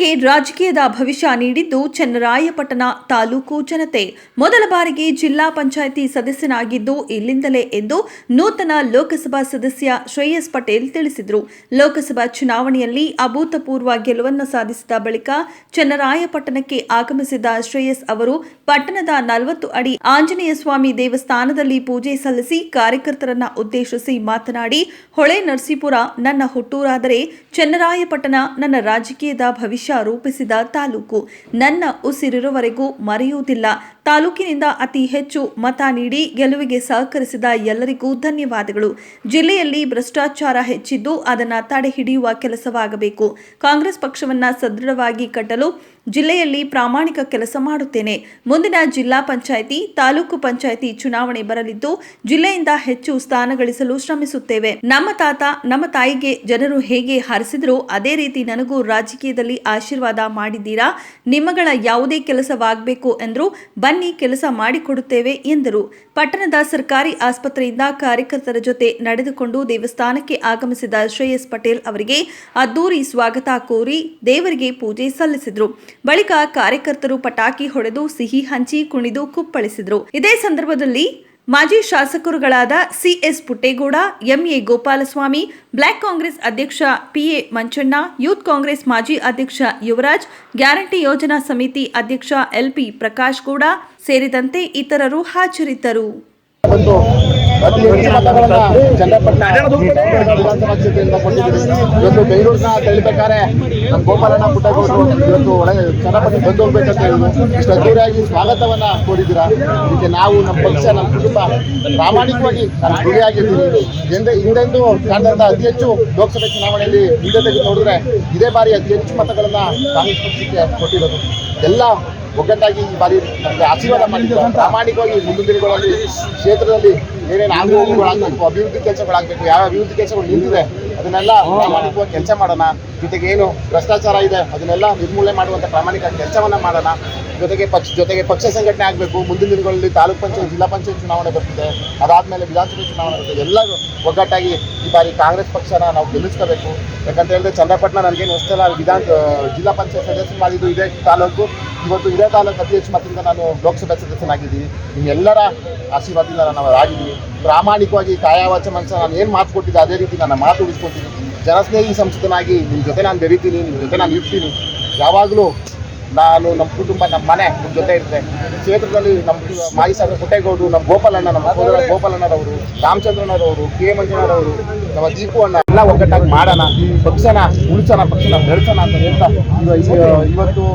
ತಮಗೆ ರಾಜಕೀಯದ ಭವಿಷ್ಯ ನೀಡಿದ್ದು ಚನ್ನರಾಯಪಟ್ಟಣ ತಾಲೂಕು ಜನತೆ. ಮೊದಲ ಬಾರಿಗೆ ಜಿಲ್ಲಾ ಪಂಚಾಯಿತಿ ಸದಸ್ಯನಾಗಿದ್ದು ಇಲ್ಲಿಂದಲೇ ಎಂದು ನೂತನ ಲೋಕಸಭಾ ಸದಸ್ಯ ಶ್ರೇಯಸ್ ಪಟೇಲ್ ತಿಳಿಸಿದರು. ಲೋಕಸಭಾ ಚುನಾವಣೆಯಲ್ಲಿ ಅಭೂತಪೂರ್ವ ಗೆಲುವನ್ನು ಸಾಧಿಸಿದ ಬಳಿಕ ಚನ್ನರಾಯಪಟ್ಟಣಕ್ಕೆ ಆಗಮಿಸಿದ ಶ್ರೇಯಸ್ ಅವರು ಪಟ್ಟಣದ 40 ಅಡಿ ಆಂಜನೇಯ ಸ್ವಾಮಿ ದೇವಸ್ಥಾನದಲ್ಲಿ ಪೂಜೆ ಸಲ್ಲಿಸಿ ಕಾರ್ಯಕರ್ತರನ್ನ ಉದ್ದೇಶಿಸಿ ಮಾತನಾಡಿ, ಹೊಳೆ ನರಸೀಪುರ ನನ್ನ ಹುಟ್ಟೂರಾದರೆ ಚನ್ನರಾಯಪಟ್ಟಣ ನನ್ನ ರಾಜಕೀಯದ ಭವಿಷ್ಯ ರೂಪಿಸಿದ ತಾಲೂಕು. ನನ್ನ ಉಸಿರಿರುವವರೆಗೂ ಮರೆಯುವುದಿಲ್ಲ. ತಾಲೂಕಿನಿಂದ ಅತಿ ಹೆಚ್ಚು ಮತ ನೀಡಿ ಗೆಲುವಿಗೆ ಸಹಕರಿಸಿದ ಎಲ್ಲರಿಗೂ ಧನ್ಯವಾದಗಳು. ಜಿಲ್ಲೆಯಲ್ಲಿ ಭ್ರಷ್ಟಾಚಾರ ಹೆಚ್ಚಿದ್ದು ಅದನ್ನು ತಡೆ ಹಿಡಿಯುವ ಕೆಲಸವಾಗಬೇಕು. ಕಾಂಗ್ರೆಸ್ ಪಕ್ಷವನ್ನ ಸದೃಢವಾಗಿ ಕಟ್ಟಲು ಜಿಲ್ಲೆಯಲ್ಲಿ ಪ್ರಾಮಾಣಿಕ ಕೆಲಸ ಮಾಡುತ್ತೇನೆ. ಮುಂದಿನ ಜಿಲ್ಲಾ ಪಂಚಾಯಿತಿ, ತಾಲೂಕು ಪಂಚಾಯಿತಿ ಚುನಾವಣೆ ಬರಲಿದ್ದು ಜಿಲ್ಲೆಯಿಂದ ಹೆಚ್ಚು ಸ್ಥಾನ ಗಳಿಸಲು ಶ್ರಮಿಸುತ್ತೇವೆ. ನಮ್ಮ ತಾತ, ನಮ್ಮ ತಾಯಿಗೆ ಜನರು ಹೇಗೆ ಹರಿಸಿದ್ರೋ ಅದೇ ರೀತಿ ನನಗೂ ರಾಜಕೀಯದಲ್ಲಿ ಆಶೀರ್ವಾದ ಮಾಡಿದ್ದೀರಾ. ನಿಮ್ಮಗಳ ಯಾವುದೇ ಕೆಲಸವಾಗಬೇಕು ಎಂದರೂ ಬನ್ನಿ, ಕೆಲಸ ಮಾಡಿಕೊಡುತ್ತೇವೆ ಎಂದರು. ಪಟ್ಟಣದ ಸರ್ಕಾರಿ ಆಸ್ಪತ್ರೆಯಿಂದ ಕಾರ್ಯಕರ್ತರ ಜೊತೆ ನಡೆದುಕೊಂಡು ದೇವಸ್ಥಾನಕ್ಕೆ ಆಗಮಿಸಿದ ಶ್ರೇಯಸ್ ಪಟೇಲ್ ಅವರಿಗೆ ಅದ್ದೂರಿ ಸ್ವಾಗತ ಕೋರಿ ದೇವರಿಗೆ ಪೂಜೆ ಸಲ್ಲಿಸಿದರು. ಬಳಿಕ ಕಾರ್ಯಕರ್ತರು ಪಟಾಕಿ ಹೊಡೆದು ಸಿಹಿ ಹಂಚಿ ಕುಣಿದು ಕುಪ್ಪಳಿಸಿದರು. ಇದೇ ಸಂದರ್ಭದಲ್ಲಿ ಮಾಜಿ ಶಾಸಕರುಗಳಾದ CS Puttegowda, MA Gopalaswamy, block Congress ಅಧ್ಯಕ್ಷ ಪಿಎ ಮಂಚಣ್ಣ, ಯೂತ್ ಕಾಂಗ್ರೆಸ್ ಮಾಜಿ ಅಧ್ಯಕ್ಷ ಯುವರಾಜ್, ಗ್ಯಾರಂಟಿ ಯೋಜನಾ ಸಮಿತಿ ಅಧ್ಯಕ್ಷ ಎಲ್ಪಿ ಪ್ರಕಾಶ್ ಗೌಡ ಸೇರಿದಂತೆ ಇತರರು ಹಾಜರಿದ್ದರು. ಅತಿ ಹೆಚ್ಚು ಮತಗಳನ್ನ ಚನ್ನಪಟ್ಟಣ ವಿಧಾನಸಭಾ ಕ್ಷೇತ್ರದಿಂದ ಕೊಟ್ಟಿದ್ದೀವಿ. ಇವತ್ತು ಬೆಂಗಳೂರಿನ ತೆರಳಬೇಕಾದ್ರೆ ನಮ್ಮ ಗೋಪಾಲಣ್ಣ ಪುಟ್ಟೇಗೌಡರು ಇವತ್ತು ಚನ್ನಪಟ್ಟಣ ಬಂದು ಹೋಗ್ಬೇಕಂತ ಹೇಳಿದ್ರು. ಇಷ್ಟು ಅದ್ದೂರಿಯಾಗಿ ಸ್ವಾಗತವನ್ನ ಕೋರಿದ್ದೀರಾ. ಇದಕ್ಕೆ ನಾವು, ನಮ್ಮ ಪಕ್ಷ, ನಮ್ಮ ಕುಟುಂಬ ಪ್ರಾಮಾಣಿಕವಾಗಿ ನಾನು ಗುರಿಯಾಗಿರ್ತೀವಿ. ಹಿಂದೆಂದು ಕಾಣದಂತ ಅತಿ ಹೆಚ್ಚು ಲೋಕಸಭೆ ಚುನಾವಣೆಯಲ್ಲಿ ಹಿಂದೆ ತೆಗೆದು ನೋಡಿದ್ರೆ ಇದೇ ಬಾರಿ ಅತಿ ಹೆಚ್ಚು ಮತಗಳನ್ನ ಕಾಂಗ್ರೆಸ್ ಪಕ್ಷಕ್ಕೆ ಕೊಟ್ಟಿರೋದು. ಎಲ್ಲ ಒಗ್ಗಟ್ಟಾಗಿ ಈ ಬಾರಿ ನಮಗೆ ಆಶೀರ್ವಾದ ಮಾಡಿದ್ದಾರೆ. ಪ್ರಾಮಾಣಿಕವಾಗಿ ಮುಂದಿನ ದಿನಗಳಲ್ಲಿ ಕ್ಷೇತ್ರದಲ್ಲಿ ಏನೇನು ಆಗುವಗಳಾಗಬೇಕು, ಅಭಿವೃದ್ಧಿ ಕೆಲಸಗಳಾಗಬೇಕು, ಯಾವ ಅಭಿವೃದ್ಧಿ ಕೆಲಸಗಳು ನಿಂತಿದೆ ಅದನ್ನೆಲ್ಲ ಪ್ರಾಮಾಣಿಕವಾಗಿ ಕೆಲಸ ಮಾಡೋಣ. ಜೊತೆಗೆ ಏನು ಭ್ರಷ್ಟಾಚಾರ ಇದೆ ಅದನ್ನೆಲ್ಲ ನಿರ್ಮೂಲನೆ ಮಾಡುವಂಥ ಪ್ರಾಮಾಣಿಕ ಕೆಲಸವನ್ನು ಮಾಡೋಣ. ಜೊತೆಗೆ ಪಕ್ಷ ಸಂಘಟನೆ ಆಗಬೇಕು. ಮುಂದಿನ ದಿನಗಳಲ್ಲಿ ತಾಲೂಕು ಪಂಚಾಯತ್, ಜಿಲ್ಲಾ ಪಂಚಾಯತ್ ಚುನಾವಣೆ ಬರ್ತಿದೆ. ಅದಾದಮೇಲೆ ವಿಧಾನಸಭೆ ಚುನಾವಣೆ ಬರ್ತದೆ. ಎಲ್ಲರೂ ಒಗ್ಗಟ್ಟಾಗಿ ಈ ಬಾರಿ ಕಾಂಗ್ರೆಸ್ ಪಕ್ಷನ ನಾವು ಗೆಲ್ಲಿಸ್ಕೋಬೇಕು. ಯಾಕಂತ ಹೇಳಿದ್ರೆ ಚನ್ನಪಟ್ಟಣ ನನಗೇನು ಹೊಸದಲ್ಲ, ಜಿಲ್ಲಾ ಪಂಚಾಯತ್ ಸದಸ್ಯ ಮಾಡಿದ್ದು ಇದೇ ತಾಲೂಕು. ಇವತ್ತು ಇದೇ ತಾಲೂಕು ಅತಿ ಹೆಚ್ಚು ಮತದಿಂದ ನಾನು ಲೋಕಸಭೆ ಸದಸ್ಯನಾಗಿದ್ದೀನಿ. ನಿಮ್ಮೆಲ್ಲರ ಆಶೀರ್ವಾದದಿಂದ ನಾವು ಆಗಿದ್ದೀವಿ. ಪ್ರಾಮಾಣಿಕವಾಗಿ ಕಾಯವಾಚ ಮನಸ್ಸ ನಾನು ಏನು ಮಾತು ಕೊಟ್ಟಿದ್ದೆ ಅದೇ ರೀತಿ ನನ್ನ ಮಾತು ಉಳಿಸ್ಕೊತೀನಿ. ಜನಸ್ನೇಹಿ ಸಂಸದನಾಗಿ ನಿಮ್ಮ ಜೊತೆ ನಾನು ಬೆರೀತೀನಿ, ನಿಮ್ಮ ಜೊತೆ ನಾನು ಇರ್ತೀನಿ. ಯಾವಾಗಲೂ ನಾನು, ನಮ್ಮ ಕುಟುಂಬ, ನಮ್ಮ ಮನೆ ನಿಮ್ಮ ಜೊತೆ ಇರ್ತದೆ. ಕ್ಷೇತ್ರದಲ್ಲಿ ನಮ್ಮ ಮಾಜಿ ಶಾಸಕ ಪುಟ್ಟೇಗೌಡರು, ನಮ್ಮ ಗೋಪಾಲಣ್ಣ, ನಮ್ಮ ಸೋದರ ಗೋಪಾಲಣ್ಣರವರು, ರಾಮಚಂದ್ರನವರು, ಕೆ ಮಂಜಣ್ಣರವರು, ನಮ್ಮ ದೀಪು ಅಣ್ಣ ಎಲ್ಲ ಒಗ್ಗಟ್ಟಾಗಿ ಮಾಡೋಣ. ಪಕ್ಷನ ಉಳಿಸೋಣ, ಪಕ್ಷನ ಬೆಳೆಸೋಣ ಅಂತ ಹೇಳ್ತಾ ಇವತ್ತು